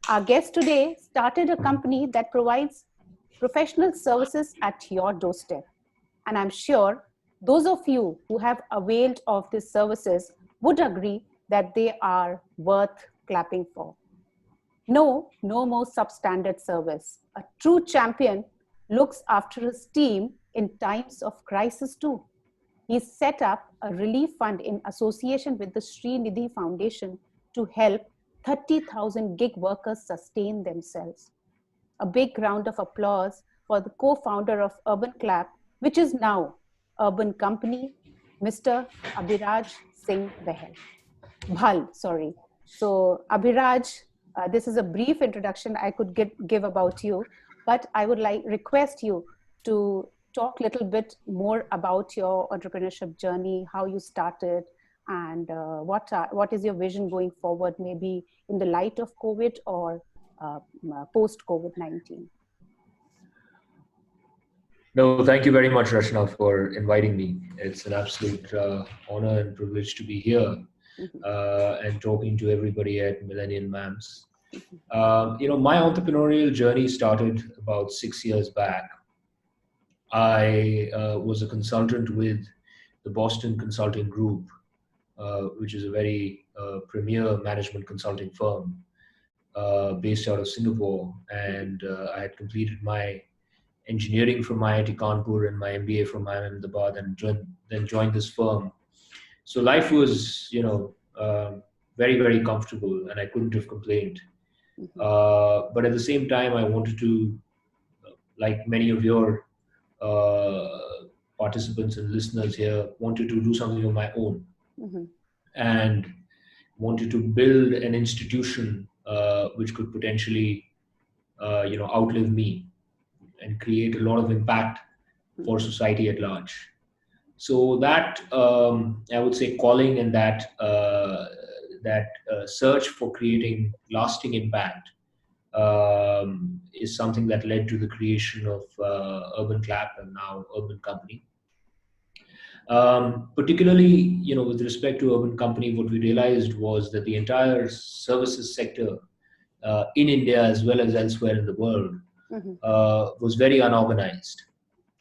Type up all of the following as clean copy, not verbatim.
Our guest today started a company that provides professional services at your doorstep. And I'm sure those of you who have availed of these services would agree that they are worth clapping for. No, no more substandard service. A true champion looks after his team in times of crisis too. He set up a relief fund in association with the Srinidhi Foundation to help 30,000 gig workers sustain themselves. A big round of applause for the co-founder of Urban Clap, which is now Urban Company, Mr. Abhiraj Singh Bhal. Sorry. So Abhiraj, this is a brief introduction I could give about you, but I would like request you to talk a little bit more about your entrepreneurship journey, how you started, and what is your vision going forward, maybe in the light of COVID or post COVID-19. No, thank you very much, Rachna, for inviting me. It's an absolute honor and privilege to be here and talking to everybody at Millennial Mams. My entrepreneurial journey started about 6 years back. I was a consultant with the Boston Consulting Group, which is a very premier management consulting firm based out of Singapore. And I had completed my engineering from IIT Kanpur and my MBA from IIM Ahmedabad, and then joined this firm. So life was, very, very comfortable, and I couldn't have complained. But at the same time, I wanted to, like many of your participants and listeners here, wanted to do something of my own, and wanted to build an institution which could potentially, outlive me and create a lot of impact for society at large. So that I would say calling and that search for creating lasting impact is something that led to the creation of Urban Clap and now Urban Company. Particularly, with respect to Urban Company, what we realized was that the entire services sector in India as well as elsewhere in the world was very unorganized.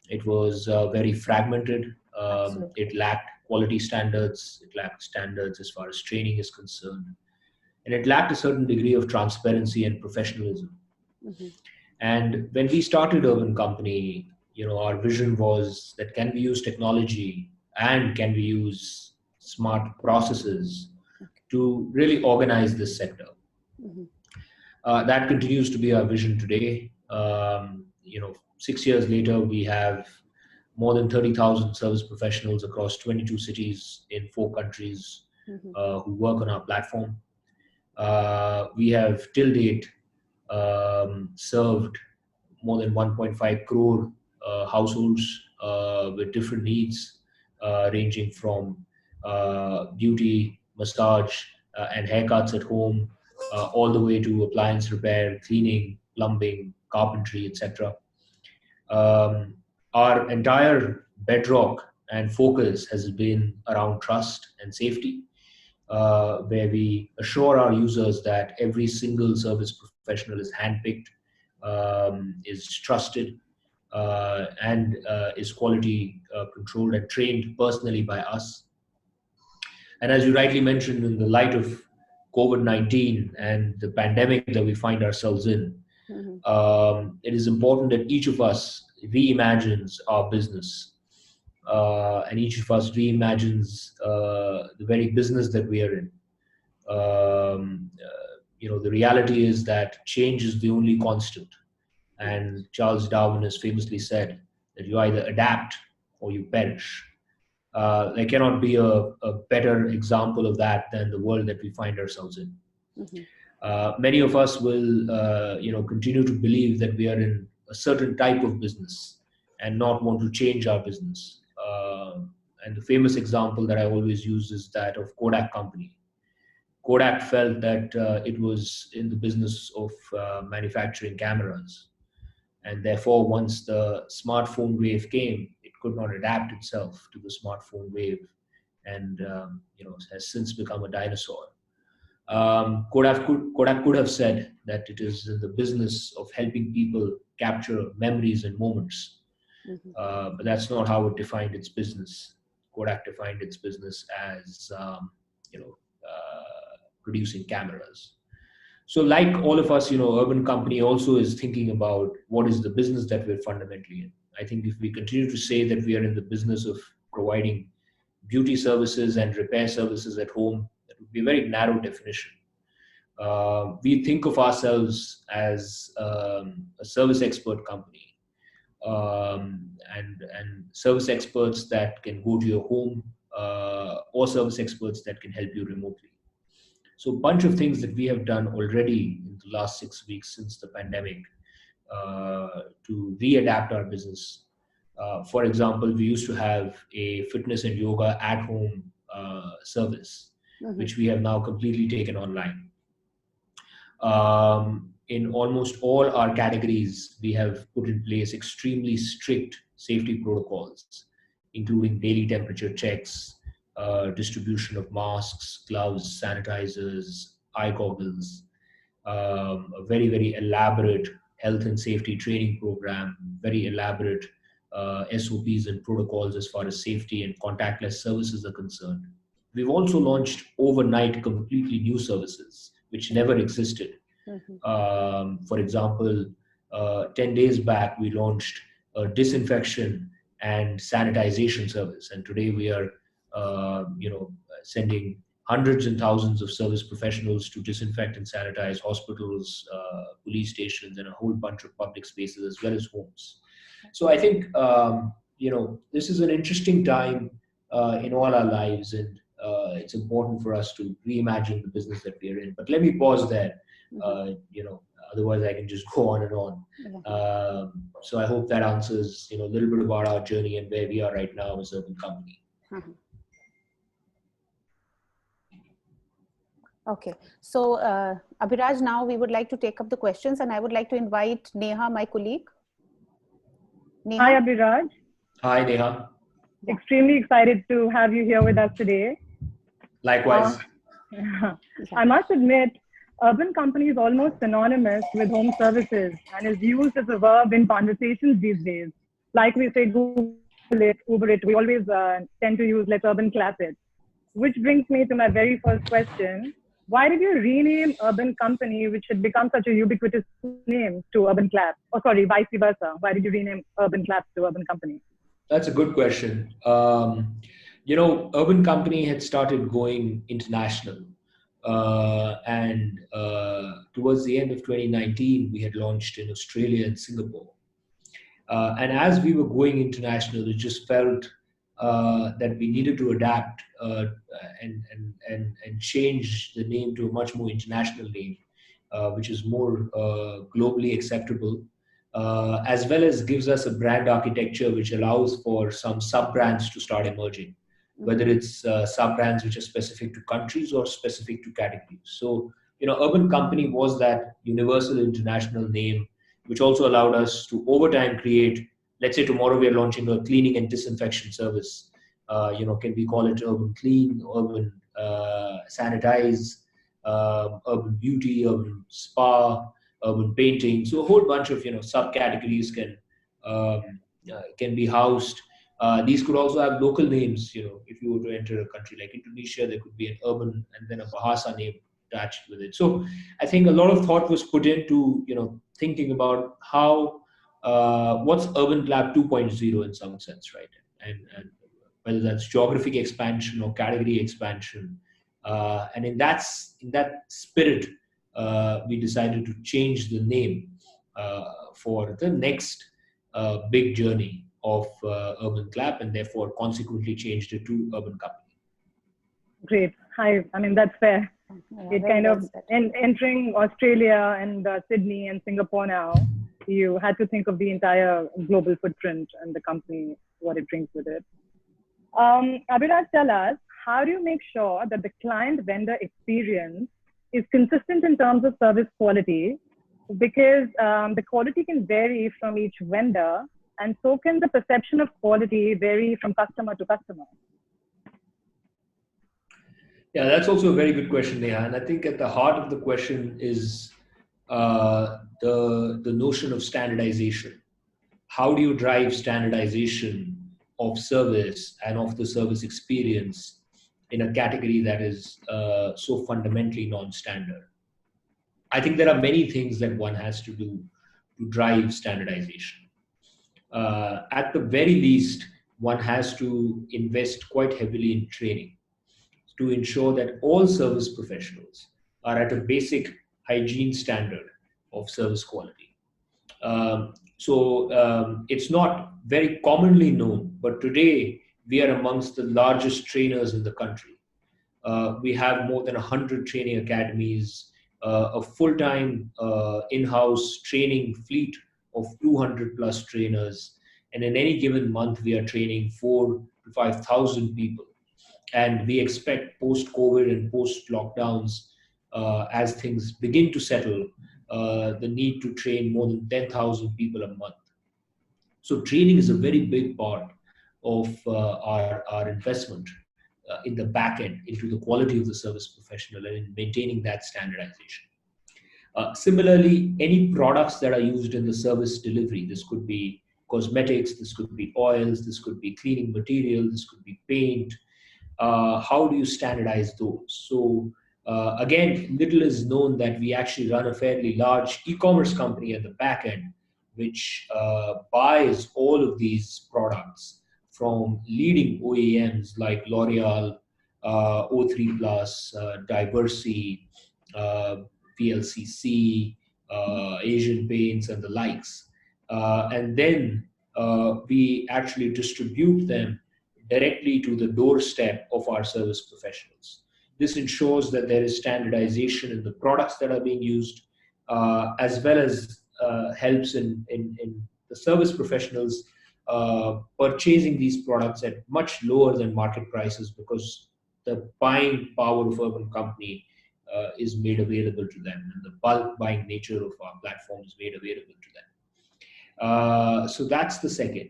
It was very fragmented. It lacked quality standards. It lacked standards as far as training is concerned. And it lacked a certain degree of transparency and professionalism. And when we started Urban Company, our vision was that can we use technology and can we use smart processes to really organize this sector. That continues to be our vision today. 6 years later, we have more than 30,000 service professionals across 22 cities in 4 countries who work on our platform. We have till date served more than 1.5 crore households with different needs, ranging from beauty, massage, and haircuts at home, all the way to appliance repair, cleaning, plumbing, carpentry, etc. Our entire bedrock and focus has been around trust and safety, where we assure our users that every single service professional is handpicked, is trusted, and is quality controlled and trained personally by us. And as you rightly mentioned, in the light of COVID-19 and the pandemic that we find ourselves in, it is important that each of us reimagines our business, and each of us reimagines the very business that we are in. The reality is that change is the only constant. And Charles Darwin has famously said that you either adapt or you perish. There cannot be a better example of that than the world that we find ourselves in. Many of us will, continue to believe that we are in a certain type of business and not want to change our business. And the famous example that I always use is that of Kodak Company. Kodak felt that it was in the business of manufacturing cameras. And therefore, once the smartphone wave came, it could not adapt itself to the smartphone wave, and has since become a dinosaur. Kodak could have said that it is in the business of helping people capture memories and moments, but that's not how it defined its business. Kodak defined its business as producing cameras. So, like all of us, Urban Company also is thinking about what is the business that we're fundamentally in. I think if we continue to say that we are in the business of providing beauty services and repair services at home, that would be a very narrow definition. We think of ourselves as a service expert company, and service experts that can go to your home, or service experts that can help you remotely. So a bunch of things that we have done already in the last 6 weeks since the pandemic, to readapt our business. For example, we used to have a fitness and yoga at home service, which we have now completely taken online. In almost all our categories, we have put in place extremely strict safety protocols, including daily temperature checks, distribution of masks, gloves, sanitizers, eye goggles, a very, very elaborate health and safety training program, very elaborate SOPs and protocols as far as safety and contactless services are concerned. We've also launched overnight completely new services which never existed. For example, 10 days back, we launched a disinfection and sanitization service. And today we are, sending hundreds and thousands of service professionals to disinfect and sanitize hospitals, police stations, and a whole bunch of public spaces as well as homes. So I think, this is an interesting time in all our lives, and it's important for us to reimagine the business that we're in. But let me pause there. Otherwise I can just go on and on. So I hope that answers, a little bit about our journey and where we are right now as Urban Company. Okay. So Abhiraj, now we would like to take up the questions, and I would like to invite Neha, my colleague. Neha? Hi, Abhiraj. Hi, Neha. Extremely excited to have you here with us today. Likewise. I must admit, Urban Company is almost synonymous with home services and is used as a verb in conversations these days. Like we say, Google it, Uber it, we always tend to use let's Urban Clap it. Which brings me to my very first question. Why did you rename Urban Company, which had become such a ubiquitous name, to Urban Clap? Or sorry, vice versa. Why did you rename Urban Clap to Urban Company? That's a good question. Urban Company had started going international. And towards the end of 2019, we had launched in Australia and Singapore. And as we were going international, it just felt that we needed to adapt and change the name to a much more international name, which is more globally acceptable, as well as gives us a brand architecture which allows for some sub-brands to start emerging, whether it's sub-brands which are specific to countries or specific to categories. So, Urban Company was that universal international name, which also allowed us to over time create, let's say tomorrow we are launching a cleaning and disinfection service. Can we call it Urban Clean, Urban Sanitize, Urban Beauty, Urban Spa, Urban Painting. So a whole bunch of, subcategories can be housed. These could also have local names. If you were to enter a country like Indonesia, there could be an urban and then a Bahasa name attached with it. So I think a lot of thought was put into, thinking about how, what's Urban Clap 2.0 in some sense, right? And whether that's geographic expansion or category expansion. And in that spirit, we decided to change the name for the next big journey of Urban Clap, and therefore consequently changed it to Urban Company. Great. I mean, that's fair. It kind of, entering Australia and Sydney and Singapore now, you had to think of the entire global footprint and the company, what it brings with it. Abhiraj, tell us, how do you make sure that the client-vendor experience is consistent in terms of service quality? Because the quality can vary from each vendor, and so can the perception of quality vary from customer to customer. Yeah, that's also a very good question, Neha. And I think at the heart of the question is the notion of standardization. How do you drive standardization of service and of the service experience in a category that is so fundamentally non-standard? I think there are many things that one has to do to drive standardization. At the very least, one has to invest quite heavily in training to ensure that all service professionals are at a basic hygiene standard of service quality. It's not very commonly known, but today we are amongst the largest trainers in the country. We have more than 100 training academies, a full-time in-house training fleet of 200 plus trainers. And in any given month, we are training 4 to 5,000 people. And we expect post-COVID and post-lockdowns, as things begin to settle, the need to train more than 10,000 people a month. So training is a very big part of our investment in the back end into the quality of the service professional and in maintaining that standardization. Similarly, any products that are used in the service delivery, this could be cosmetics, this could be oils, this could be cleaning material, this could be paint. How do you standardize those? So again, little is known that we actually run a fairly large e-commerce company at the back end, which buys all of these products from leading OEMs like L'Oreal, O3 Plus, Diversey, uh, VLCC, Asian Paints, and the likes. And then we actually distribute them directly to the doorstep of our service professionals. This ensures that there is standardization in the products that are being used, as well as helps in the service professionals purchasing these products at much lower than market prices because the buying power of Urban Company is made available to them, and the bulk buying nature of our platform is made available to them. So that's the second.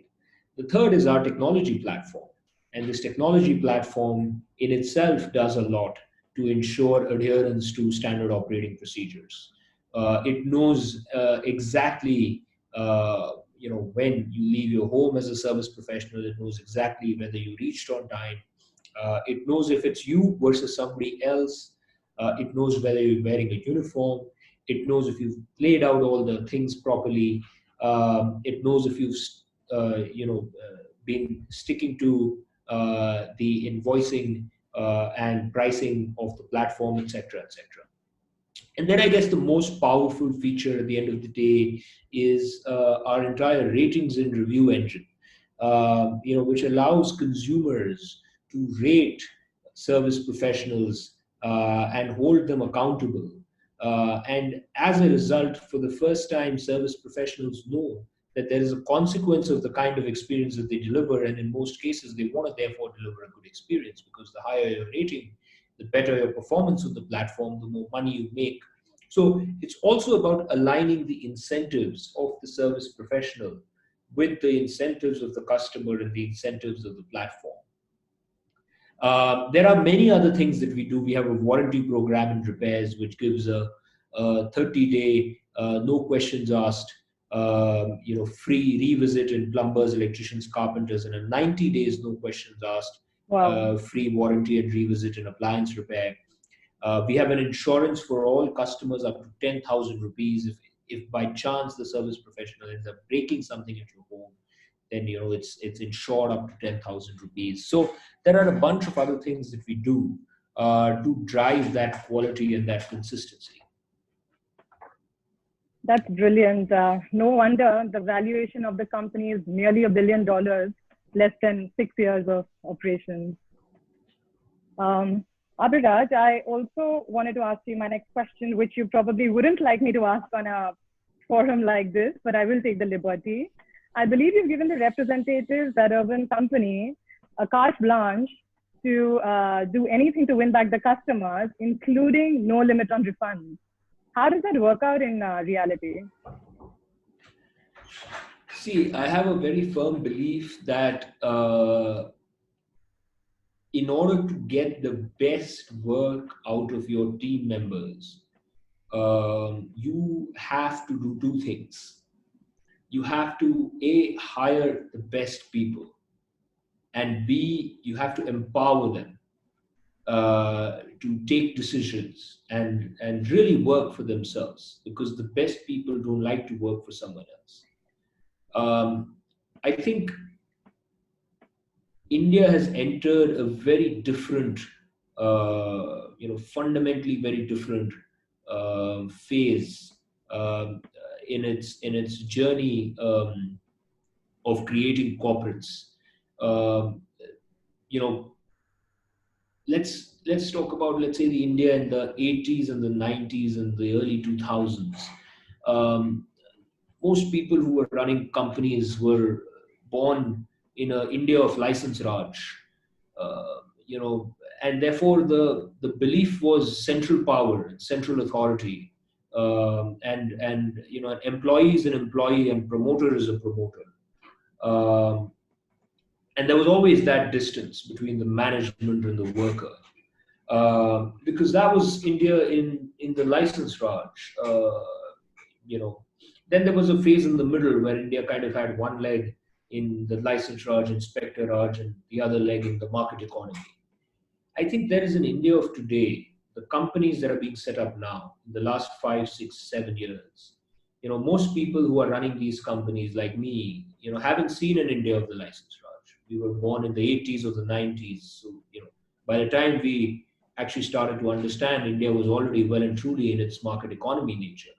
The third is our technology platform. And this technology platform in itself does a lot to ensure adherence to standard operating procedures. It knows exactly when you leave your home as a service professional. It knows exactly whether you reached on time. It knows if it's you versus somebody else. It knows whether you're wearing a uniform. It knows if you've laid out all the things properly. It knows if you've been sticking to the invoicing and pricing of the platform, etc., etc. And then I guess the most powerful feature at the end of the day is our entire ratings and review engine, which allows consumers to rate service professionals and hold them accountable. And as a result, for the first time, service professionals know that there is a consequence of the kind of experience that they deliver. And in most cases, they want to therefore deliver a good experience, because the higher your rating, the better your performance of the platform, the more money you make. So it's also about aligning the incentives of the service professional with the incentives of the customer and the incentives of the platform. There are many other things that we do. We have a warranty program in repairs, which gives a 30-day, no questions asked, free revisit in plumbers, electricians, carpenters, and a 90 days, no questions asked, free warranty and revisit in appliance repair. We have an insurance for all customers up to 10,000 rupees. If by chance the service professional ends up breaking something at your home, then it's insured up to 10,000 rupees. So there are a bunch of other things that we do to drive that quality and that consistency. That's brilliant. No wonder the valuation of the company is nearly $1 billion, less than 6 years of operations. Abhiraj, I also wanted to ask you my next question, which you probably wouldn't like me to ask on a forum like this, but I will take the liberty. I believe you've given the representatives at Urban Company a carte blanche to do anything to win back the customers, including no limit on refunds. How does that work out in reality? See, I have a very firm belief that in order to get the best work out of your team members, you have to do two things. You have to A, hire the best people, and B, you have to empower them to take decisions and really work for themselves, because the best people don't like to work for someone else. I think India has entered a very different, fundamentally very different phase in its journey of creating corporates. Um, you know, let's talk about, let's say, the India in the 80s and the 90s and the early 2000s. Um, Most people who were running companies were born in an India of license Raj, uh, you know, and therefore the belief was central power, central authority, and an employee is an employee and promoter is a promoter. Um, and there was always that distance between the management and the worker, because that was India in the license Raj. You know, then there was a phase in the middle where India kind of had one leg in the license Raj, inspector Raj, and the other leg in the market economy. I think there is an India of today, the companies that are being set up now in the last 5, 6, 7 years. Most people who are running these companies, like me, haven't seen an India of the license Raj. We were born in the 80s or the 90s. So, by the time we actually started to understand, India was already well and truly in its market economy nature.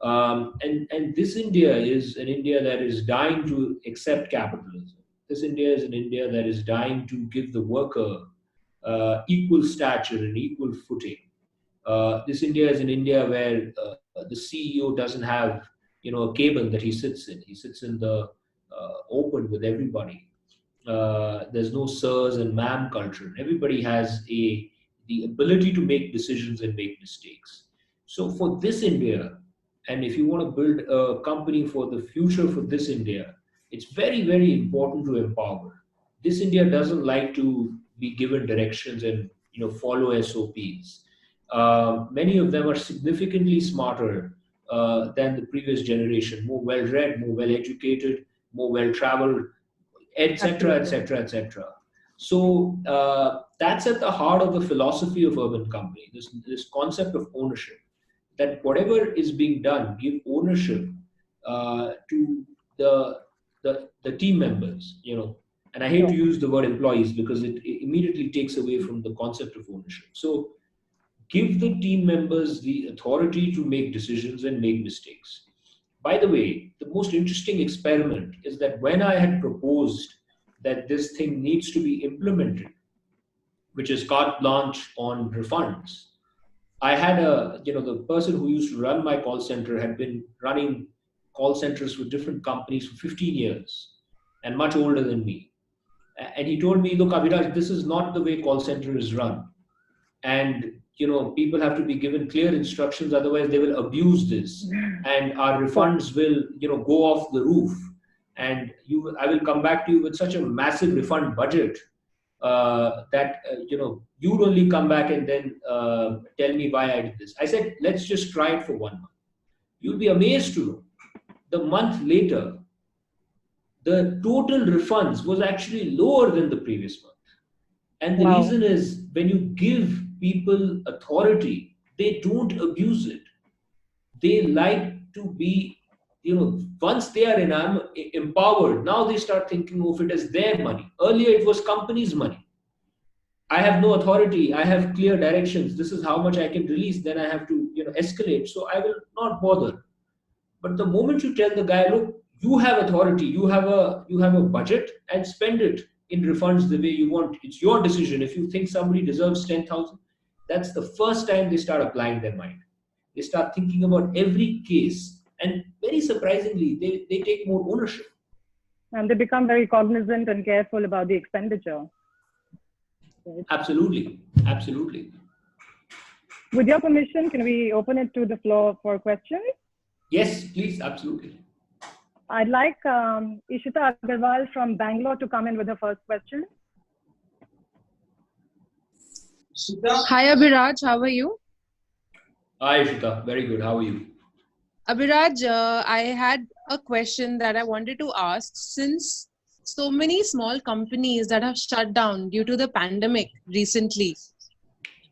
And this India is an India that is dying to accept capitalism. This India is an India that is dying to give the worker equal stature and equal footing. This India is an India where the CEO doesn't have, a cabin that he sits in. He sits in the open with everybody. There's no sirs and ma'am culture. Everybody has the ability to make decisions and make mistakes. So for this India, and if you want to build a company for the future for this India, it's very, very important to empower. This India doesn't like to be given directions and follow SOPs. Many of them are significantly smarter than the previous generation, more well-read, more well-educated, more well-traveled, etc., Absolutely. etc., etc. So that's at the heart of the philosophy of Urban Company. This concept of ownership, that whatever is being done, give ownership to the team members. And I hate to use the word employees because it immediately takes away from the concept of ownership. So give the team members the authority to make decisions and make mistakes. By the way, the most interesting experiment is that when I had proposed that this thing needs to be implemented, which is carte blanche on refunds, I had the person who used to run my call center had been running call centers for different companies for 15 years and much older than me. And he told me, look, Abhiraj, this is not the way call center is run. And people have to be given clear instructions, otherwise they will abuse this, and our refunds will go off the roof, and I will come back to you with such a massive refund budget that you'd only come back and then tell me why I did this. I said, let's just try it for 1 month. You'll be amazed to know the month later the total refunds was actually lower than the previous month. And the reason is, when you give people authority, they don't abuse it. They like to be, once they are empowered, now they start thinking of it as their money. Earlier, it was company's money. I have no authority. I have clear directions. This is how much I can release. Then I have to, escalate. So I will not bother. But the moment you tell the guy, look, you have authority, you have a budget, and spend it in refunds the way you want. It's your decision. If you think somebody deserves 10,000, that's the first time they start applying their mind. They start thinking about every case, and very surprisingly, they take more ownership. And they become very cognizant and careful about the expenditure. Right? Absolutely. With your permission, can we open it to the floor for questions? Yes, please. Absolutely. I'd like Ishita Agarwal from Bangalore to come in with her first question. Hi Abhiraj, how are you? Hi, Ishita. Very good. How are you? Abhiraj, I had a question that I wanted to ask. Since so many small companies that have shut down due to the pandemic recently,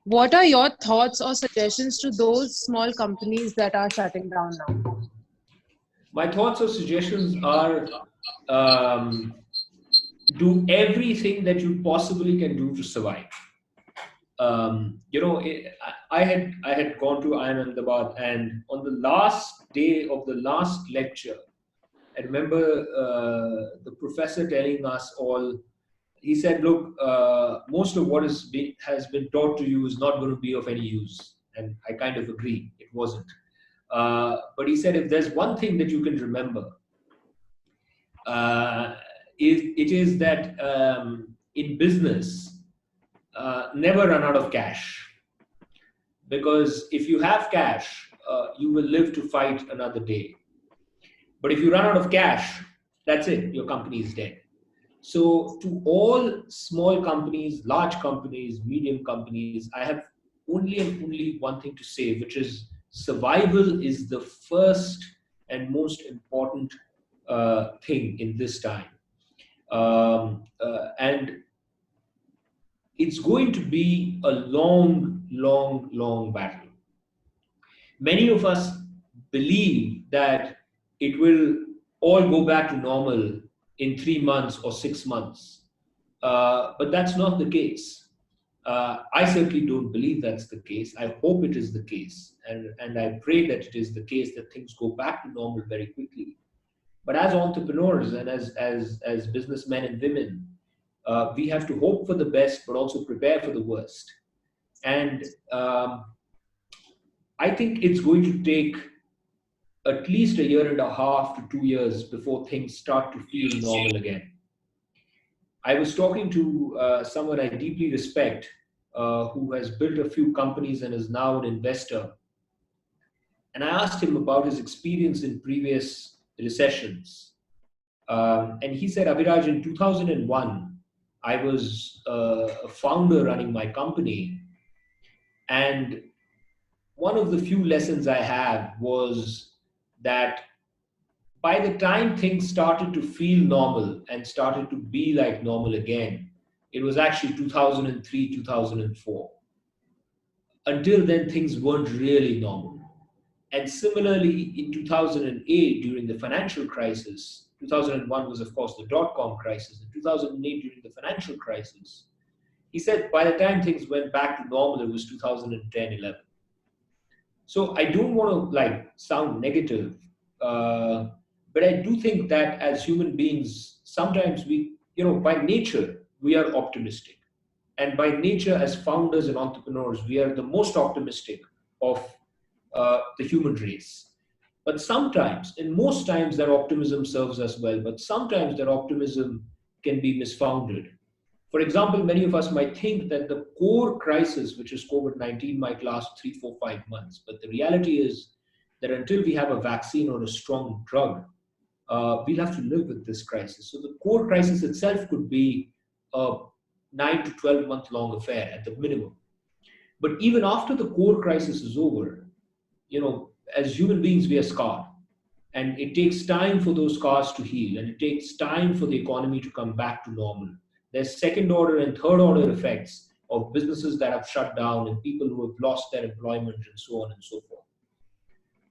what are your thoughts or suggestions to those small companies that are shutting down now? My thoughts or suggestions are um, do everything that you possibly can do to survive. I had gone to Ahmedabad, and on the last day of the last lecture, I remember the professor telling us all. He said, "Look, most of what has been taught to you is not going to be of any use," and I kind of agree. It wasn't. But he said, if there's one thing that you can remember, uh, it is that in business, never run out of cash. Because if you have cash, you will live to fight another day. But if you run out of cash, that's it, your company is dead. So, to all small companies, large companies, medium companies, I have only one thing to say, which is survival is the first and most important thing in this time. And it's going to be a long battle. Many of us believe that it will all go back to normal in 3 months or 6 months. But that's not the case. I certainly don't believe that's the case. I hope it is the case. And I pray that it is the case that things go back to normal very quickly. But as entrepreneurs and as businessmen and women, we have to hope for the best, but also prepare for the worst. And I think it's going to take at least a year and a half to 2 years before things start to feel normal again. I was talking to someone I deeply respect who has built a few companies and is now an investor. And I asked him about his experience in previous recessions. And he said, Abhiraj, in 2001, I was a founder running my company. And one of the few lessons I had was that by the time things started to feel normal and started to be like normal again, it was actually 2003, 2004. Until then, things weren't really normal. And similarly, in 2008, during the financial crisis, 2001 was, of course, the dot-com crisis. In 2008, during the financial crisis, he said by the time things went back to normal, it was 2010, 11. So I don't want to sound negative, but I do think that as human beings, sometimes by nature, we are optimistic. And by nature, as founders and entrepreneurs, we are the most optimistic of the human race. But sometimes, and most times, that optimism serves us well, but sometimes that optimism can be misfounded. For example, many of us might think that the core crisis, which is COVID-19, might last 3, 4, 5 months. But the reality is that until we have a vaccine or a strong drug, we'll have to live with this crisis. So the core crisis itself could be a 9 to 12 month long affair at the minimum. But even after the core crisis is over, as human beings, we are scarred. And it takes time for those scars to heal, and it takes time for the economy to come back to normal. There's second order and third order effects of businesses that have shut down and people who have lost their employment and so on and so forth.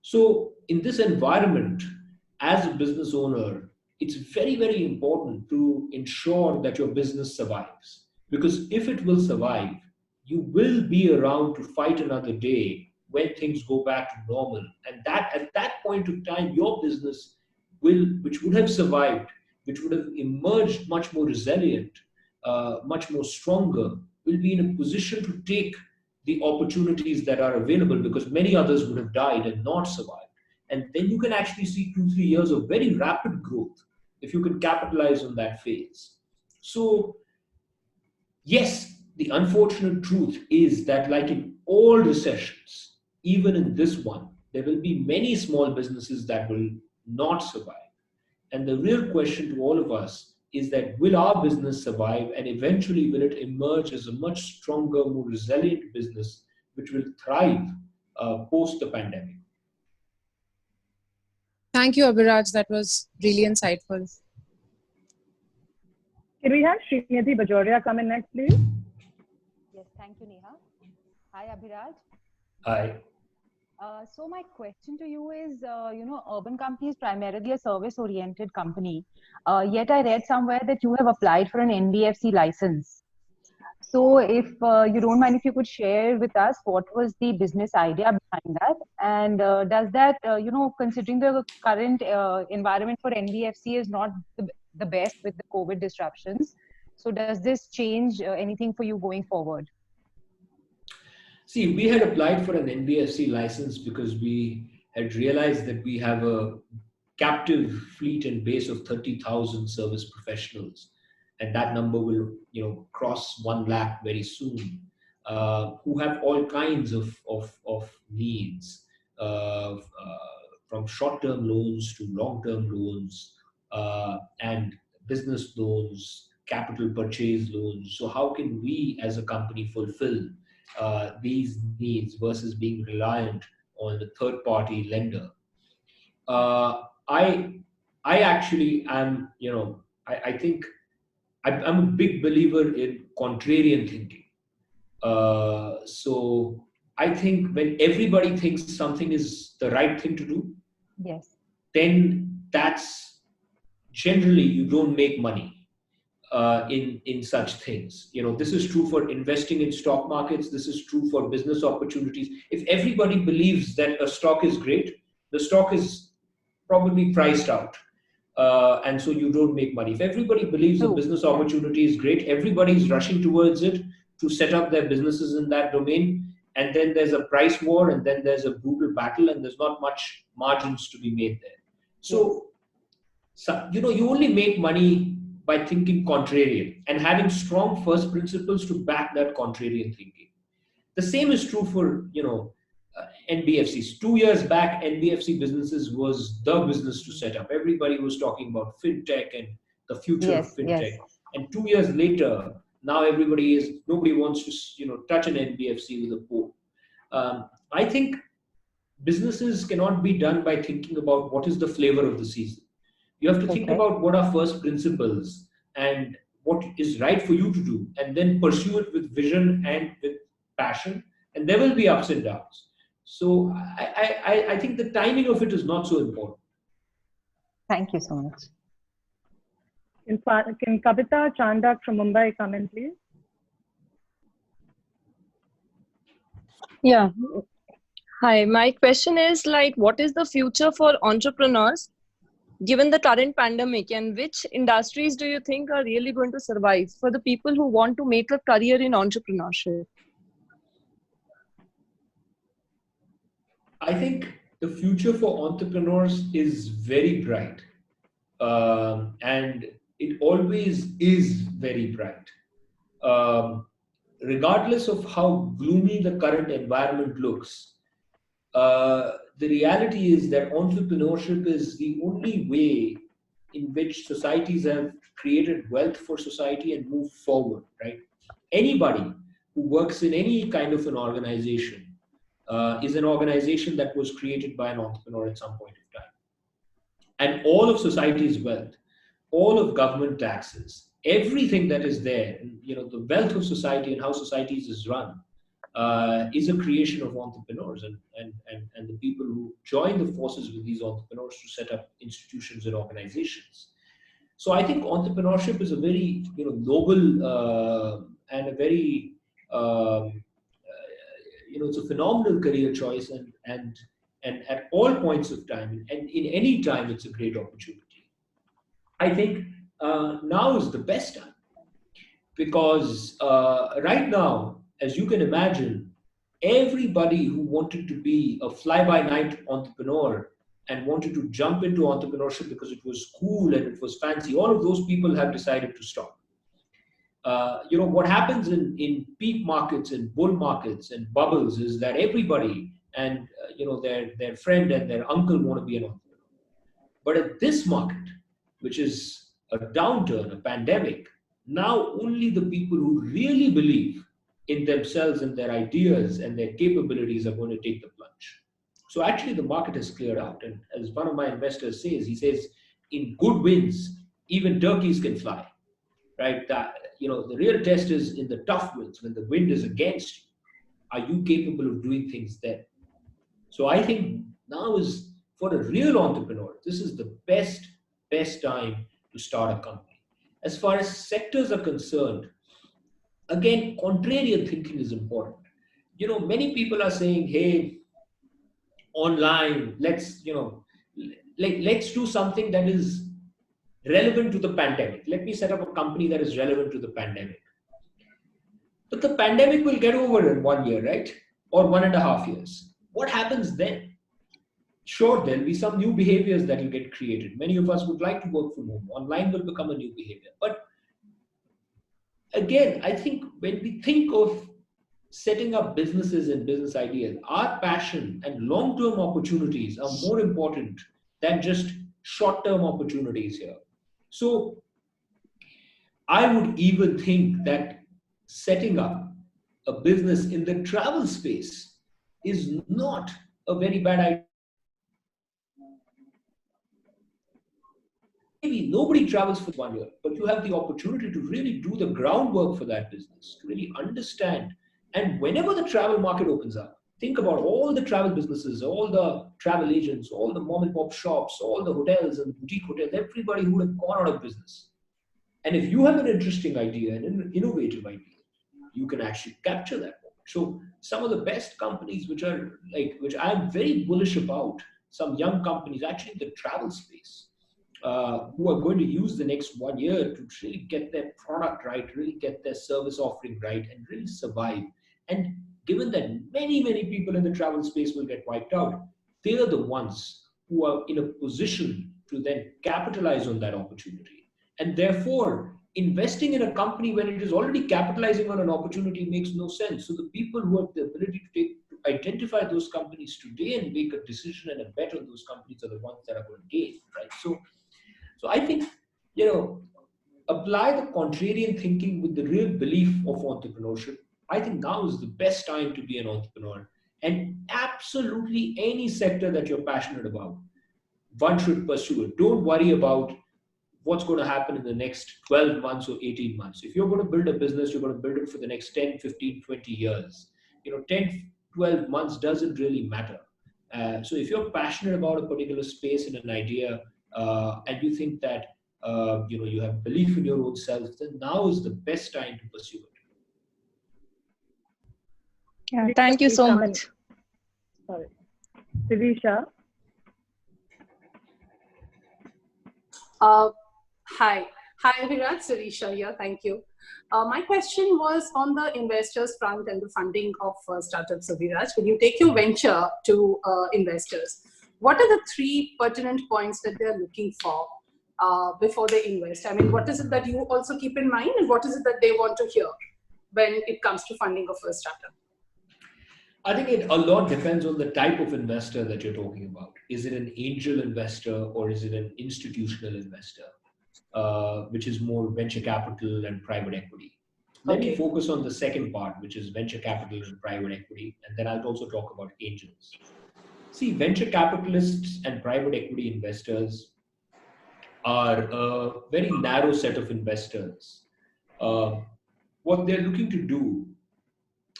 So, in this environment, as a business owner, it's very important to ensure that your business survives. Because if it will survive, you will be around to fight another day when things go back to normal. And that at that point of time, your business which would have survived, which would have emerged much more resilient, much more stronger, will be in a position to take the opportunities that are available because many others would have died and not survived. And then you can actually see 2, 3 years of very rapid growth if you can capitalize on that phase. So, yes, the unfortunate truth is that, like in all recessions, even in this one, there will be many small businesses that will not survive. And the real question to all of us is that will our business survive, and eventually will it emerge as a much stronger, more resilient business which will thrive post the pandemic. Thank you, Abhiraj. That was really insightful. Can we have Srinidhi Bajoria come in next, please? Yes, thank you, Neha. Hi, Abhiraj. Hi. So my question to you is, Urban Company is primarily a service-oriented company. Yet I read somewhere that you have applied for an NBFC license. So if you don't mind, if you could share with us what was the business idea behind that, and does that, considering the current environment for NBFC is not the best with the COVID disruptions, so does this change anything for you going forward? See, we had applied for an NBFC license because we had realized that we have a captive fleet and base of 30,000 service professionals, and that number will, cross 1 lakh very soon, who have all kinds of needs, from short-term loans to long-term loans, and business loans, capital purchase loans. So how can we as a company fulfill these needs versus being reliant on the third-party lender? I actually am, I think I'm a big believer in contrarian thinking. So I think when everybody thinks something is the right thing to do, Yes, then that's generally you don't make money in such things. This is true for investing in stock markets. This is true for business opportunities. If everybody believes that a stock is great, the stock is probably priced out. And so you don't make money. If everybody believes a business opportunity is great, everybody is rushing towards it to set up their businesses in that domain. And then there's a price war, and then there's a brutal battle, and there's not much margins to be made there. So you only make money by thinking contrarian and having strong first principles to back that contrarian thinking. The same is true for, NBFCs. 2 years back, NBFC businesses was the business to set up. Everybody was talking about fintech and the future of fintech. Yes. And 2 years later, now nobody wants to, touch an NBFC with a pole. I think businesses cannot be done by thinking about what is the flavor of the season. You have to think about what are first principles and what is right for you to do, and then pursue it with vision and with passion. And there will be ups and downs. So I think the timing of it is not so important. thank you so much. Can Kavita Chandak from Mumbai come in, please? Yeah. Hi, my question is what is the future for entrepreneurs given the current pandemic, and which industries do you think are really going to survive for the people who want to make a career in entrepreneurship? I think the future for entrepreneurs is very bright. And it always is very bright. Regardless of how gloomy the current environment looks, the reality is that entrepreneurship is the only way in which societies have created wealth for society and moved forward, right? Anybody who works in any kind of an organization is an organization that was created by an entrepreneur at some point of time. And all of society's wealth, all of government taxes, everything that is there, the wealth of society and how societies is run, is a creation of entrepreneurs and the people who join the forces with these entrepreneurs to set up institutions and organizations. So I think entrepreneurship is a very noble and a very it's a phenomenal career choice, and at all points of time and in any time it's a great opportunity. I think now is the best time, because right now, as you can imagine, everybody who wanted to be a fly-by-night entrepreneur and wanted to jump into entrepreneurship because it was cool and it was fancy, all of those people have decided to stop. What happens in peak markets and bull markets and bubbles is that everybody and their friend and their uncle want to be an entrepreneur. But at this market, which is a downturn, a pandemic, now only the people who really believe in themselves and their ideas and their capabilities are going to take the plunge. So actually the market has cleared out. And as one of my investors says, he says, in good winds, even turkeys can fly, right? That, the real test is in the tough winds, when the wind is against you. Are you capable of doing things then? So I think now is, for a real entrepreneur, this is the best time to start a company. As far as sectors are concerned, again, contrarian thinking is important. Many people are saying, hey, online, let's do something that is relevant to the pandemic. Let me set up a company that is relevant to the pandemic. But the pandemic will get over in 1 year, right? Or 1.5 years. What happens then? Sure, there'll be some new behaviors that will get created. Many of us would like to work from home. Online will become a new behavior. But again, I think when we think of setting up businesses and business ideas, our passion and long-term opportunities are more important than just short-term opportunities here. So I would even think that setting up a business in the travel space is not a very bad idea. Maybe nobody travels for 1 year, but you have the opportunity to really do the groundwork for that business, to really understand. And whenever the travel market opens up, think about all the travel businesses, all the travel agents, all the mom and pop shops, all the hotels and boutique hotels, everybody who would have gone out of business. And if you have an interesting idea and an innovative idea, you can actually capture that moment. So some of the best companies which I'm very bullish about, some young companies actually in the travel space, who are going to use the next 1 year to really get their product right, really get their service offering right, and really survive. And given that many people in the travel space will get wiped out, they are the ones who are in a position to then capitalize on that opportunity. And therefore, investing in a company when it is already capitalizing on an opportunity makes no sense. So the people who have the ability to identify those companies today and make a decision and a bet on those companies are the ones that are going to gain, right? So I think, apply the contrarian thinking with the real belief of entrepreneurship. I think now is the best time to be an entrepreneur. And absolutely any sector that you're passionate about, one should pursue it. Don't worry about what's going to happen in the next 12 months or 18 months. If you're going to build a business, you're going to build it for the next 10, 15, 20 years. 10, 12 months doesn't really matter. So if you're passionate about a particular space and an idea, and you think that you have belief in your own self, then now is the best time to pursue it. Yeah, thank you so much. Sorry. Sirisha. Hi, Abhiraj, Sirisha here. Thank you. My question was on the investors front and the funding of startups, Abhiraj. When you take your venture to investors, what are the 3 pertinent points that they're looking for before they invest? I mean, what is it that you also keep in mind, and what is it that they want to hear when it comes to funding of a startup? I think a lot depends on the type of investor that you're talking about. Is it an angel investor or is it an institutional investor, which is more venture capital and private equity? Let me focus on the second part, which is venture capital and private equity, and then I'll also talk about angels. See, venture capitalists and private equity investors are a very narrow set of investors. What they're looking to do,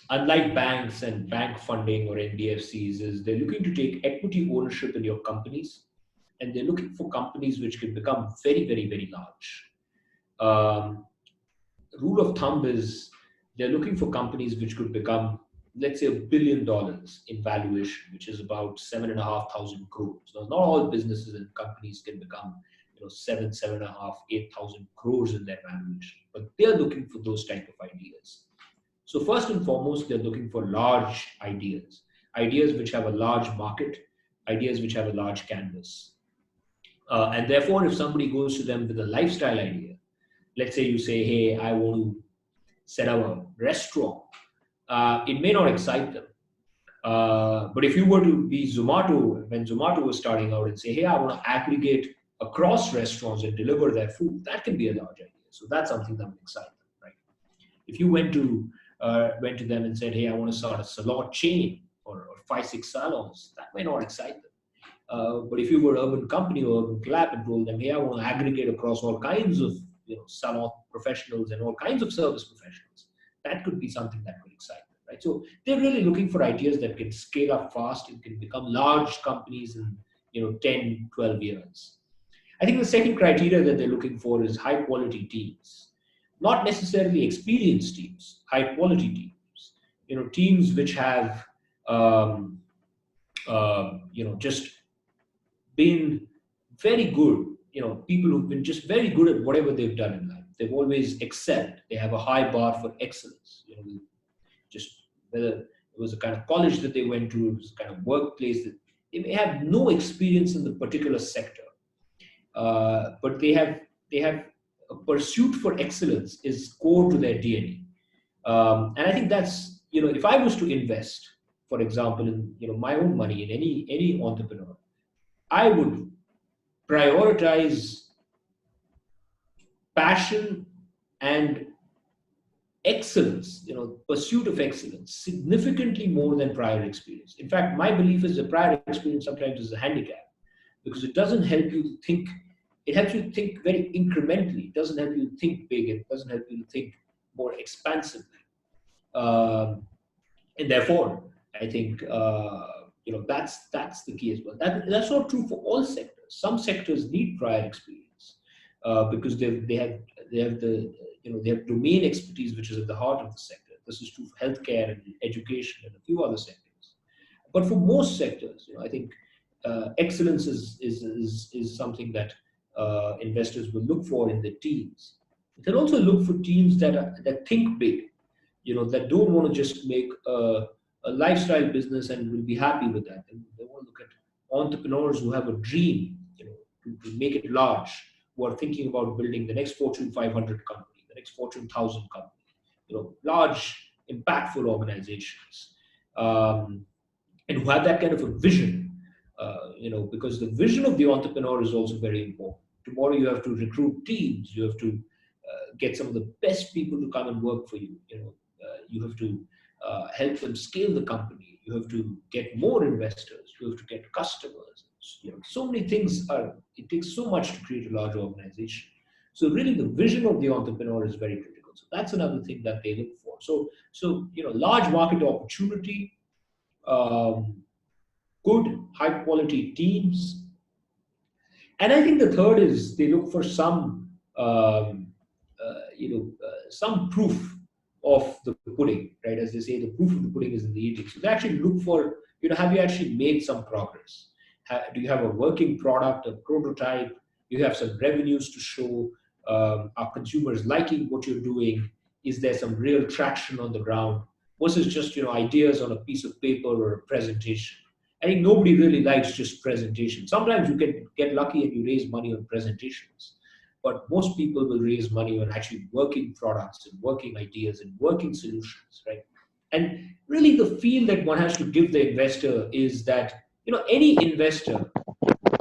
unlike banks and bank funding or NBFCs, is they're looking to take equity ownership in your companies, and they're looking for companies which can become very, very, very large. Rule of thumb is they're looking for companies which could become, let's say, $1 billion in valuation, which is about 7,500 crores. Now, not all businesses and companies can become 7,500, 8,000 crores in their valuation, but they're looking for those type of ideas. So first and foremost, they're looking for large ideas which have a large market, ideas which have a large canvas. And therefore, if somebody goes to them with a lifestyle idea, let's say you say, hey, I want to set up a restaurant, it may not excite them. But if you were to be Zomato, when Zomato was starting out, and say, hey, I want to aggregate across restaurants and deliver their food, that can be a large idea. So that's something that would excite them, right? If you went to them and said, "Hey, I want to start a salon chain or 5-6 salons," that may not excite them. But if you were Urban Company or Urban Clap and told them, "Hey, I want to aggregate across all kinds of salon professionals and all kinds of service professionals," that could be something that could excite them, right? So they're really looking for ideas that can scale up fast and can become large companies in 10, 12 years. I think the second criteria that they're looking for is high quality teams, not necessarily experienced teams, high quality teams. Teams which have just been very good, people who've been just very good at whatever they've done in life. They've always excelled. They have a high bar for excellence. Just whether it was a kind of college that they went to, it was a kind of workplace that they may have no experience in the particular sector, but they have a pursuit for excellence is core to their DNA. And I think that's, if I was to invest, for example, in my own money in any entrepreneur, I would prioritize passion and excellence, pursuit of excellence, significantly more than prior experience. In fact, my belief is that prior experience sometimes is a handicap because it doesn't help you think. It helps you think very incrementally. It doesn't help you think big. It doesn't help you think more expansively. And therefore, I think that's the key as well. That's not true for all sectors. Some sectors need prior experience because they have domain expertise which is at the heart of the sector. This is true for healthcare and education and a few other sectors. But for most sectors, I think excellence is something that investors will look for in their teams. They'll also look for teams that think big, that don't want to just make a lifestyle business and will be happy with that. And they want to look at entrepreneurs who have a dream, to make it large, who are thinking about building the next Fortune 500 company, the next Fortune 1000 company, large, impactful organizations, and who have that kind of a vision, because the vision of the entrepreneur is also very important. Tomorrow you have to recruit teams, you have to get some of the best people to come and work for you. You have to help them scale the company. You have to get more investors. You have to get customers. So many things it takes so much to create a large organization. So really the vision of the entrepreneur is very critical. So that's another thing that they look for. So large market opportunity, good high quality teams. And I think the third is they look for some proof of the pudding, right? As they say, the proof of the pudding is in the eating. So they actually look for, have you actually made some progress? Do you have a working product, a prototype? Do you have some revenues to show? Are consumers liking what you're doing? Is there some real traction on the ground? Versus just, ideas on a piece of paper or a presentation. I think nobody really likes just presentation. Sometimes you can get lucky and you raise money on presentations. But most people will raise money on actually working products and working ideas and working solutions, right? And really the feel that one has to give the investor is that, any investor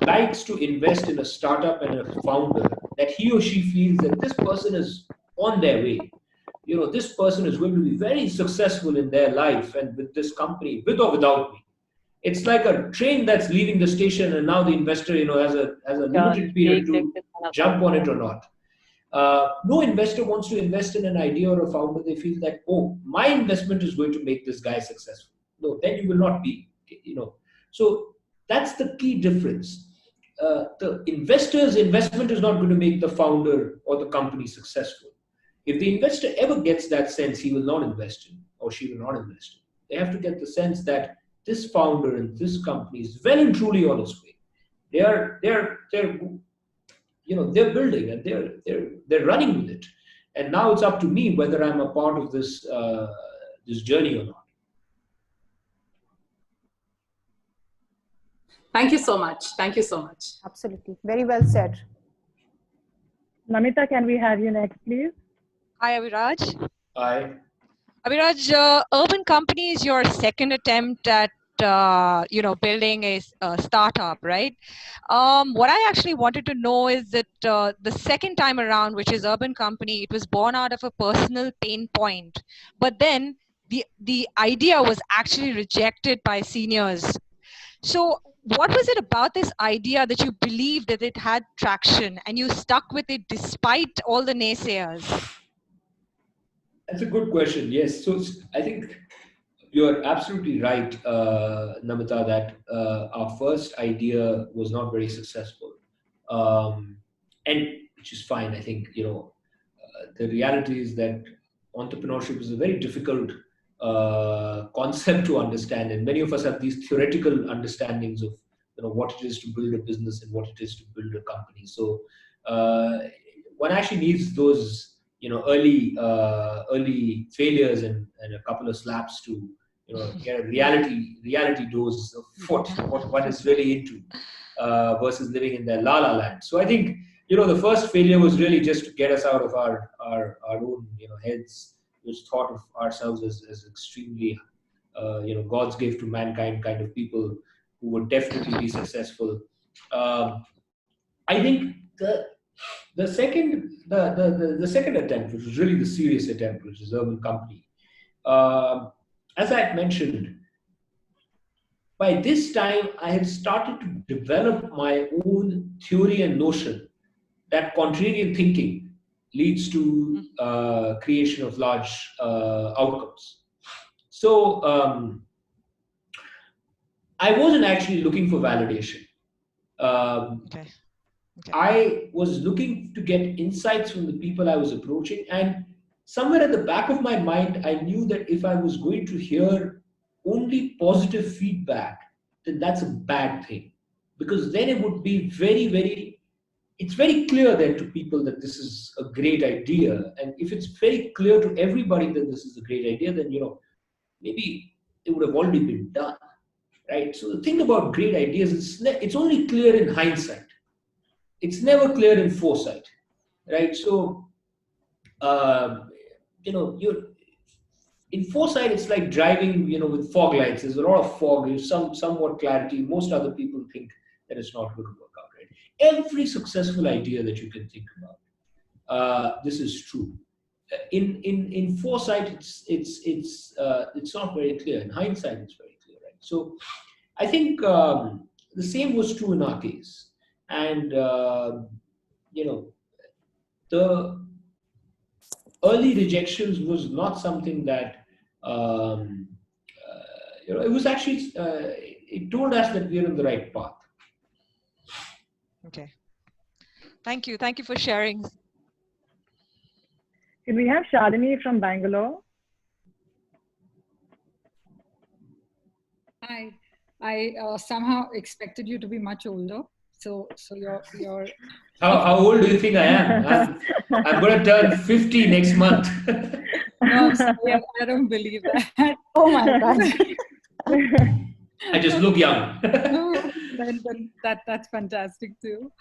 likes to invest in a startup and a founder that he or she feels that this person is on their way. This person is going to be very successful in their life and with this company, with or without me. It's like a train that's leaving the station and now the investor, has a limited period to jump on it or not. No investor wants to invest in an idea or a founder. They feel that, oh, my investment is going to make this guy successful. No, then you will not be, So that's the key difference. The investor's investment is not going to make the founder or the company successful. If the investor ever gets that sense, he will not invest in or she will not invest in. They have to get the sense that this founder and this company is well and truly on its way. They're building and they're running with it. And now it's up to me whether I'm a part of this this journey or not. Thank you so much. Thank you so much. Absolutely. Very well said. Namita, can we have you next, please? Hi, Abhiraj. Hi. Abhiraj, Urban Company is your second attempt at building a startup, right? What I actually wanted to know is that the second time around, which is Urban Company, it was born out of a personal pain point, but then the idea was actually rejected by seniors. So what was it about this idea that you believed that it had traction and you stuck with it despite all the naysayers? That's a good question. Yes. So I think you're absolutely right, Namita, that our first idea was not very successful. And which is fine. I think, the reality is that entrepreneurship is a very difficult concept to understand. And many of us have these theoretical understandings of, what it is to build a business and what it is to build a company. So one actually needs those, early failures and a couple of slaps to get a reality dose of what one is really into versus living in their la la land. So I think the first failure was really just to get us out of our own heads, which thought of ourselves as extremely God's gift to mankind kind of people who would definitely be successful. I think the second attempt, which was really the serious attempt, which is Urban Company. As I had mentioned, by this time I had started to develop my own theory and notion that contrarian thinking leads to creation of large outcomes. So I wasn't actually looking for validation. Okay. I was looking to get insights from the people I was approaching, and somewhere at the back of my mind, I knew that if I was going to hear only positive feedback, then that's a bad thing, because then it would be it's very clear then to people that this is a great idea. And if it's very clear to everybody that this is a great idea, then, maybe it would have already been done, right? So the thing about great ideas is it's only clear in hindsight. It's never clear in foresight, right? So, you're in foresight, it's like driving, with fog lights. There's a lot of fog, there's somewhat clarity. Most other people think that it's not going to work out, right? Every successful idea that you can think about, this is true. In foresight, it's not very clear. In hindsight, it's very clear, right? So, I think the same was true in our case, and the early rejections was not something that it was actually it told us that we are on the right path. Okay. Thank you for sharing. Can we have Shalini from Bangalore? Hi, I somehow expected you to be much older. So you're. How old do you think I am? I'm going to turn 50 next month. No, I'm sorry, I don't believe that. Oh my God. I just look young. No, then that's fantastic too.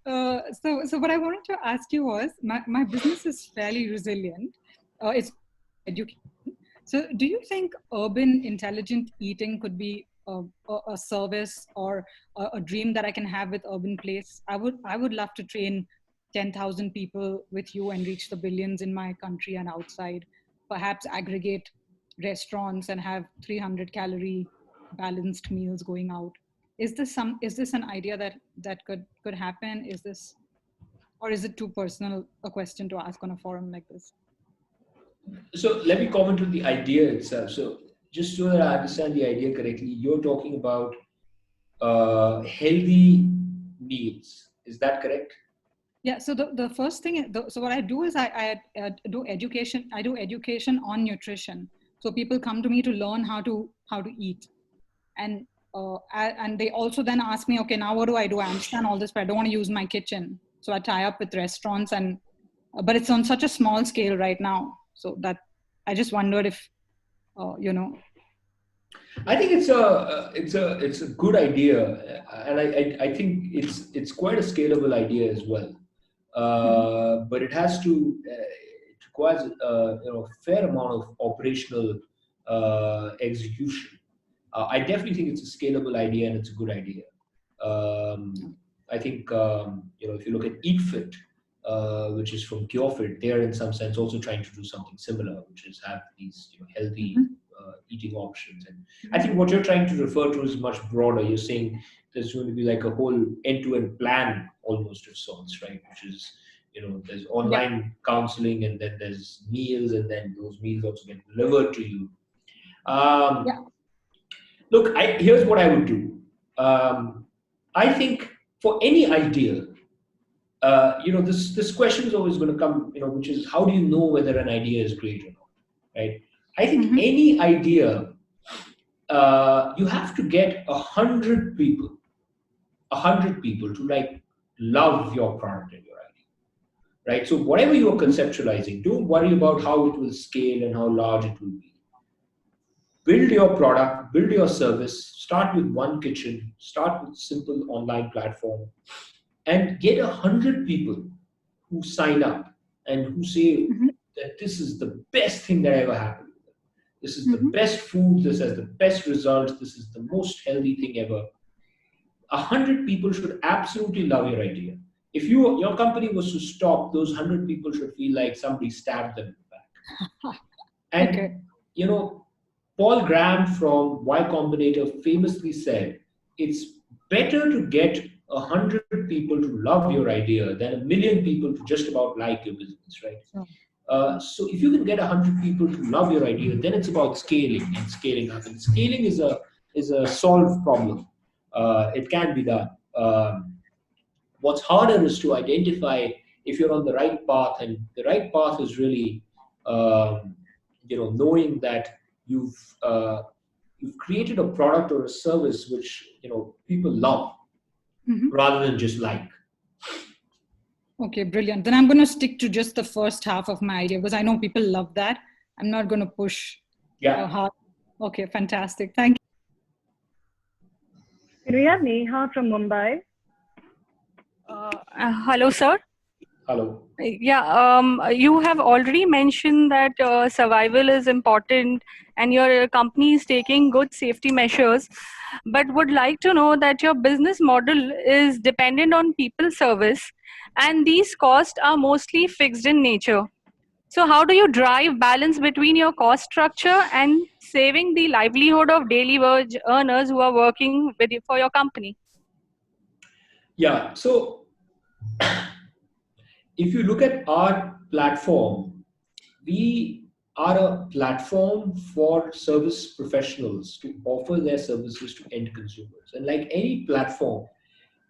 So what I wanted to ask you was, my business is fairly resilient. It's education. So do you think urban intelligent eating could be a service or a dream that I can have with Urban Place? I would love to train 10,000 people with you and reach the billions in my country and outside. Perhaps aggregate restaurants and have 300 calorie balanced meals going out. Is this an idea that could happen? Or is it too personal a question to ask on a forum like this? So let me comment on the idea itself. So just so that I understand the idea correctly, you're talking about healthy meals. Is that correct? Yeah. So the first thing, so what I do is I do education. I do education on nutrition. So people come to me to learn how to eat, and they also then ask me, okay, now what do? I understand all this, but I don't want to use my kitchen. So I tie up with restaurants, but it's on such a small scale right now. So that I just wondered if, I think it's a good idea, and I think it's quite a scalable idea as well. But it has to it requires a fair amount of operational execution. I definitely think it's a scalable idea and it's a good idea. I think if you look at EatFit, which is from CureFit, they're in some sense also trying to do something similar, which is have these healthy eating options. And I think what you're trying to refer to is much broader. You're saying there's going to be like a whole end-to-end plan almost of sorts, right? Which is there's online counseling, and then there's meals, and then those meals also get delivered to you. Look, here's what I would do. I think for any idea, this question is always going to come, which is how do you know whether an idea is great or not, right? I think any idea, you have to get 100 people to like love your product and your idea, right? So whatever you are conceptualizing, don't worry about how it will scale and how large it will be. Build your product, build your service, start with one kitchen, start with simple online platform, and get 100 people who sign up and who say that this is the best thing that ever happened. This is the best food, this has the best results, this is the most healthy thing ever. 100 people should absolutely love your idea. If your company was to stop, those 100 people should feel like somebody stabbed them in the back. And Paul Graham from Y Combinator famously said, it's better to get 100 people to love your idea than 1 million people to just about like your business, right? So if you can get 100 people to love your idea, then it's about scaling and scaling up. And scaling is a solved problem. It can be done. What's harder is to identify if you're on the right path, and the right path is really, knowing that you've created a product or a service which people love rather than just like. Okay, brilliant. Then I'm going to stick to just the first half of my idea because I know people love that. I'm not going to push hard. Okay, fantastic. Thank you. Can we have Neha from Mumbai? Hello, sir. Hello. Yeah, you have already mentioned that survival is important and your company is taking good safety measures, but would like to know that your business model is dependent on people service and these costs are mostly fixed in nature. So how do you drive balance between your cost structure and saving the livelihood of daily wage earners who are working with you for your company? Yeah, so if you look at our platform, we are a platform for service professionals to offer their services to end consumers. And like any platform,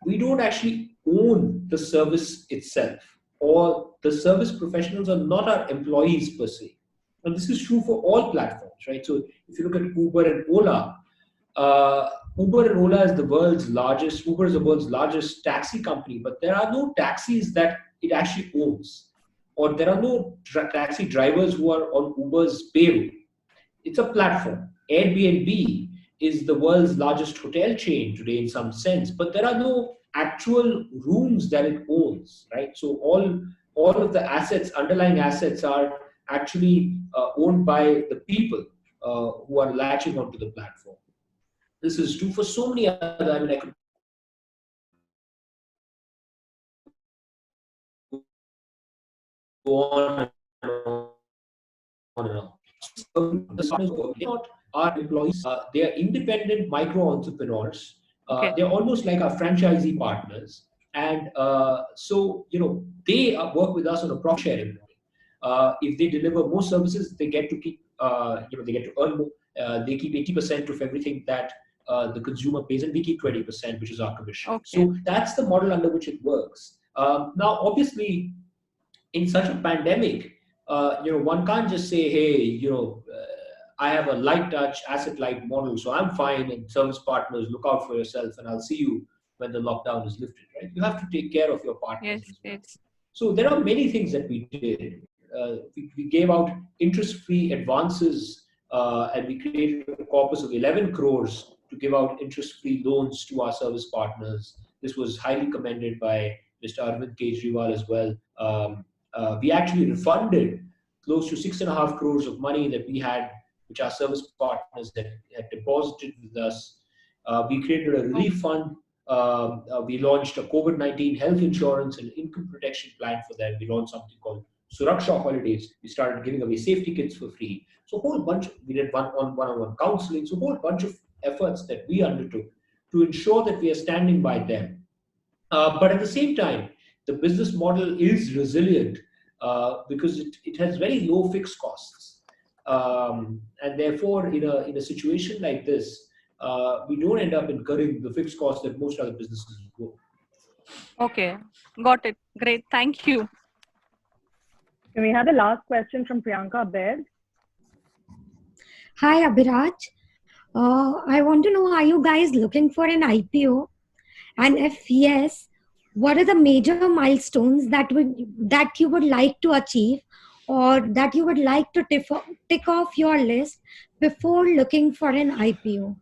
we don't actually own the service itself, or the service professionals are not our employees per se. And this is true for all platforms, right? So if you look at Uber and Ola, Uber and Ola is the world's largest, Uber is the world's largest taxi company, but there are no taxis that it actually owns, or there are no taxi drivers who are on Uber's payroll. It's a platform. Airbnb is the world's largest hotel chain today in some sense, but there are no actual rooms that it owns, right? So all of the assets, underlying assets, are actually owned by the people who are latching onto the platform. This is true for so many other, I mean, I could go on and on and on. They're not our employees. They are independent micro entrepreneurs. They're almost like our franchisee partners. And so, they work with us on a profit sharing model. If they deliver more services, they get to keep, they get to earn more. They keep 80% of everything that the consumer pays, and we keep 20%, which is our commission. Okay. So that's the model under which it works. Now, obviously, in such a pandemic, one can't just say, hey, I have a light touch, asset light model, so I'm fine, and service partners, look out for yourself, and I'll see you when the lockdown is lifted, right? You have to take care of your partners. Yes, as well. yes. So there are many things that we did. We gave out interest-free advances, and we created a corpus of 11 crores to give out interest-free loans to our service partners. This was highly commended by Mr. Arvind Kejriwal as well. We actually refunded close to 6.5 crores of money that we had which our service partners had deposited with us. We created a relief fund. We launched a COVID-19 health insurance and income protection plan for them. We launched something called Suraksha Holidays. We started giving away safety kits for free. So a whole bunch, we did one-on-one counseling. So a whole bunch of efforts that we undertook to ensure that we are standing by them. But at the same time, the business model is resilient because it has very low fixed costs. And therefore, in a situation like this, we don't end up incurring the fixed costs that most other businesses go. Okay, got it. Great, thank you. Can we have the last question from Priyanka there? Hi, Abhiraj. I want to know, are you guys looking for an IPO? And if yes, what are the major milestones that you would like to achieve, or that you would like to tick off your list before looking for an IPO?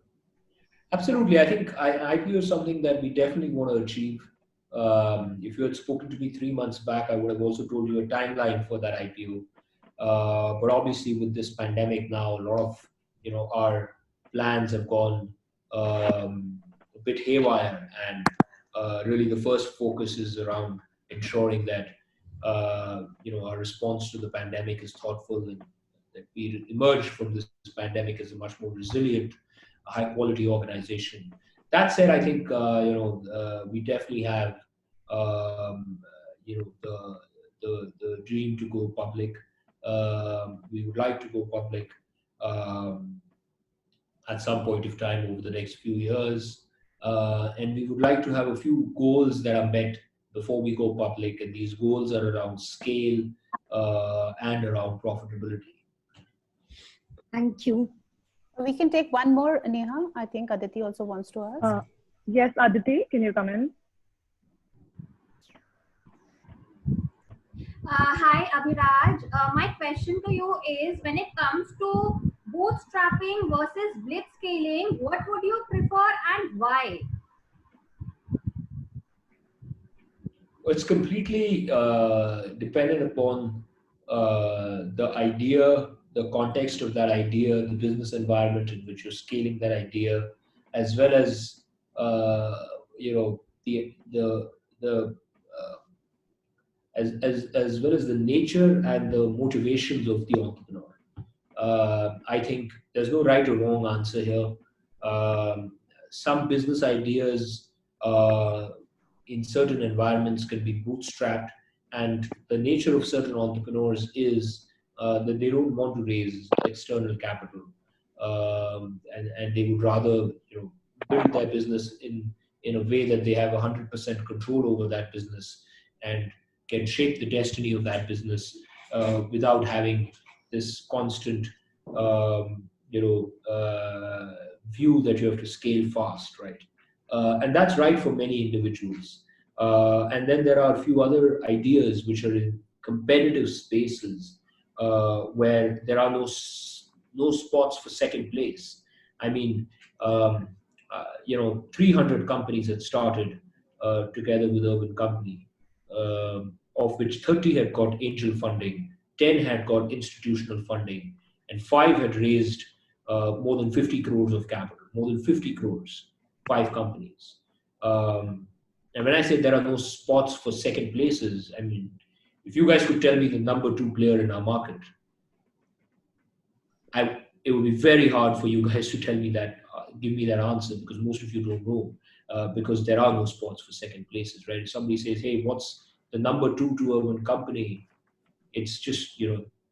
Absolutely. I think IPO is something that we definitely want to achieve. If you had spoken to me 3 months back, I would have also told you a timeline for that IPO. But obviously, with this pandemic now, a lot of our plans have gone a bit haywire, and really the first focus is around ensuring that our response to the pandemic is thoughtful, and that we emerge from this pandemic as a much more resilient, high quality organization. That said, I think we definitely have the dream to go public. We would like to go public at some point of time over the next few years, and we would like to have a few goals that are met before we go public, and these goals are around scale and around profitability. Thank you. We can take one more, Neha. I think Aditi also wants to ask. Yes, Aditi, can you come in? Hi, Abhiraj. My question to you is, when it comes to bootstrapping versus blitzscaling, what would you prefer and why? It's completely dependent upon the idea, the context of that idea, the business environment in which you're scaling that idea, as well as as well as the nature and the motivations of the entrepreneur. I think there's no right or wrong answer here. Some business ideas in certain environments can be bootstrapped, and the nature of certain entrepreneurs is that they don't want to raise external capital, and they would rather build their business in a way that they have 100% control over that business and can shape the destiny of that business without having this constant view that you have to scale fast, right? And that's right for many individuals. And then there are a few other ideas which are in competitive spaces where there are no spots for second place. I mean, 300 companies had started together with Urban Company, of which 30 had got angel funding, 10 had got institutional funding, and 5 had raised more than 50 crores of capital, more than 50 crores, 5 companies. And when I say there are no spots for second places, I mean, if you guys could tell me the number 2 player in our market, it would be very hard for you guys to tell me that, give me that answer, because most of you don't know, because there are no spots for second places, right? If somebody says, hey, what's the number 2 to Urban Company? It's just,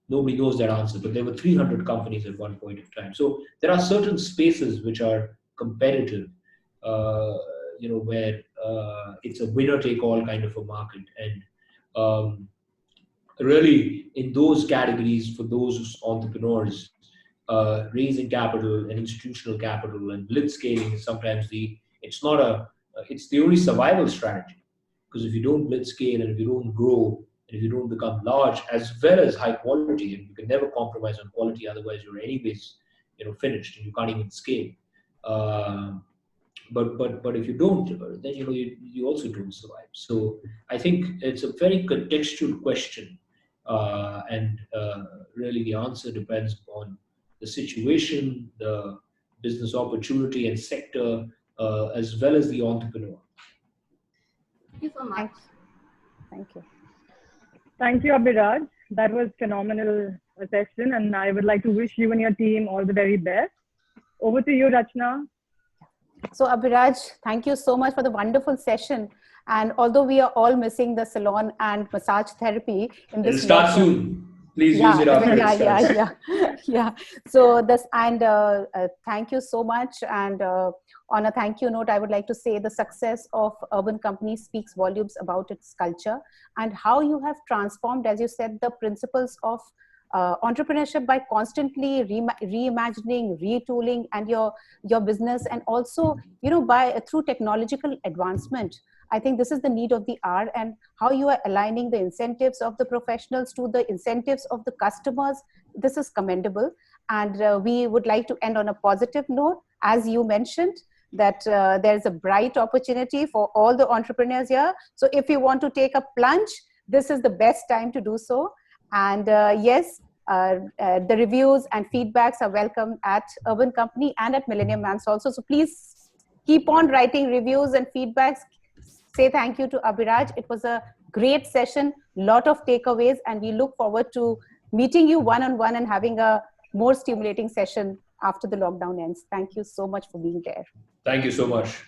nobody knows that answer, but there were 300 companies at one point of time. So there are certain spaces which are competitive, where it's a winner-take-all kind of a market. And really, in those categories, for those entrepreneurs, raising capital and institutional capital and blitzscaling is sometimes it's the only survival strategy. Because if you don't blitzscale and if you don't grow, and if you don't become large as well as high quality, and you can never compromise on quality, otherwise you're anyways finished and you can't even scale. But if you don't, then you also don't survive. So I think it's a very contextual question, and really the answer depends upon the situation, the business opportunity and sector, as well as the entrepreneur. Thank you so much. Thank you. Thank you, Abhiraj. That was phenomenal session, and I would like to wish you and your team all the very best. Over to you, Rachna. So Abhiraj, thank you so much for the wonderful session. And although we are all missing the salon and massage therapy in this It'll start lockdown, soon. Please use it after it starts. Yeah. So this, and thank you so much. And on a thank you note, I would like to say the success of Urban Company speaks volumes about its culture and how you have transformed, as you said, the principles of entrepreneurship by constantly reimagining, retooling, and your business, and also by through technological advancement. I think this is the need of the hour, and how you are aligning the incentives of the professionals to the incentives of the customers. This is commendable, and we would like to end on a positive note, as you mentioned that there's a bright opportunity for all the entrepreneurs here. So if you want to take a plunge, this is the best time to do so. And yes, the reviews and feedbacks are welcome at Urban Company and at Millennium Mans also. So please keep on writing reviews and feedbacks. Say thank you to Abhiraj. It was a great session, lot of takeaways, and we look forward to meeting you one-on-one and having a more stimulating session after the lockdown ends. Thank you so much for being there. Thank you so much.